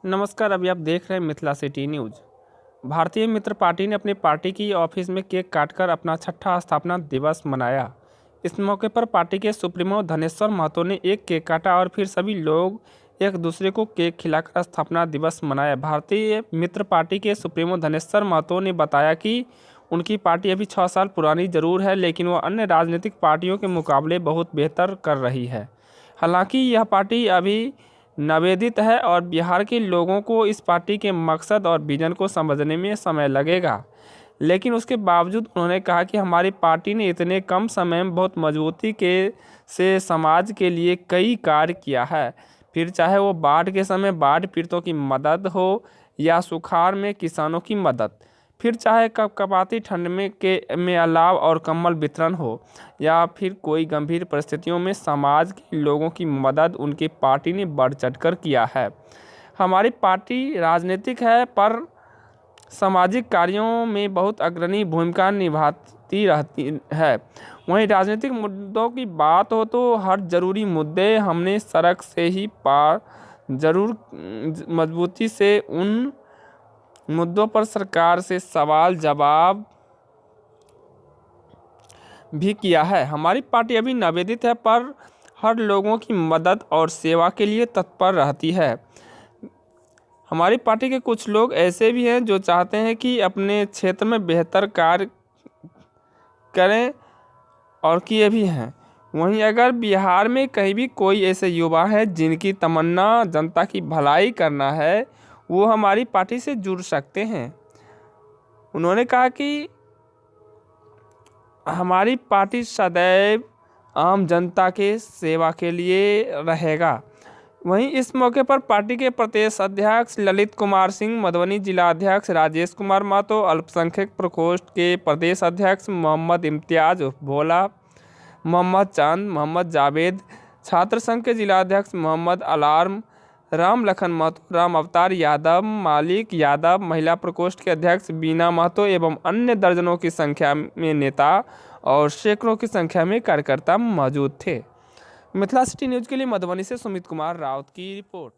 नमस्कार। अभी आप देख रहे हैं मिथिला सिटी न्यूज़। भारतीय मित्र पार्टी ने अपनी पार्टी की ऑफिस में केक काटकर अपना छठा स्थापना दिवस मनाया। इस मौके पर पार्टी के सुप्रीमो धनेश्वर महतो ने एक केक काटा और फिर सभी लोग एक दूसरे को केक खिलाकर स्थापना दिवस मनाया। भारतीय मित्र पार्टी के सुप्रीमो धनेश्वर महतो ने बताया कि उनकी पार्टी अभी 6 साल पुरानी जरूर है, लेकिन वह अन्य राजनीतिक पार्टियों के मुकाबले बहुत बेहतर कर रही है। हालांकि यह पार्टी अभी नवेदित है और बिहार के लोगों को इस पार्टी के मकसद और विजन को समझने में समय लगेगा, लेकिन उसके बावजूद उन्होंने कहा कि हमारी पार्टी ने इतने कम समय में बहुत मजबूती के से समाज के लिए कई कार्य किया है। फिर चाहे वो बाढ़ के समय बाढ़ पीड़ितों की मदद हो या सुखाड़ में किसानों की मदद, फिर चाहे कपकपाती ठंड में अलाव और कंबल वितरण हो या फिर कोई गंभीर परिस्थितियों में समाज के लोगों की मदद, उनकी पार्टी ने बढ़ चढ़कर किया है। हमारी पार्टी राजनीतिक है पर सामाजिक कार्यों में बहुत अग्रणी भूमिका निभाती रहती है। वहीं राजनीतिक मुद्दों की बात हो तो हर जरूरी मुद्दे हमने सड़क से ही पार जरूर मजबूती से उन मुद्दों पर सरकार से सवाल जवाब भी किया है। हमारी पार्टी अभी नवेदित है पर हर लोगों की मदद और सेवा के लिए तत्पर रहती है। हमारी पार्टी के कुछ लोग ऐसे भी हैं जो चाहते हैं कि अपने क्षेत्र में बेहतर कार्य करें और किए भी हैं। वहीं अगर बिहार में कहीं भी कोई ऐसे युवा हैं जिनकी तमन्ना जनता की भलाई करना है, वो हमारी पार्टी से जुड़ सकते हैं। उन्होंने कहा कि हमारी पार्टी सदैव आम जनता के सेवा के लिए रहेगा। वहीं इस मौके पर पार्टी के प्रदेश अध्यक्ष ललित कुमार सिंह, मधुबनी जिला अध्यक्ष राजेश कुमार महतो, अल्पसंख्यक प्रकोष्ठ के प्रदेश अध्यक्ष मोहम्मद इम्तियाज भोला, मोहम्मद चांद, मोहम्मद जावेद, छात्र संघ के जिला अध्यक्ष मोहम्मद अलार्म, राम लखन महतो, राम अवतार यादव, मालिक यादव, महिला प्रकोष्ठ के अध्यक्ष बीना महतो एवं अन्य दर्जनों की संख्या में नेता और सैकड़ों की संख्या में कार्यकर्ता मौजूद थे। मिथिला सिटी न्यूज़ के लिए मधुबनी से सुमित कुमार राउत की रिपोर्ट।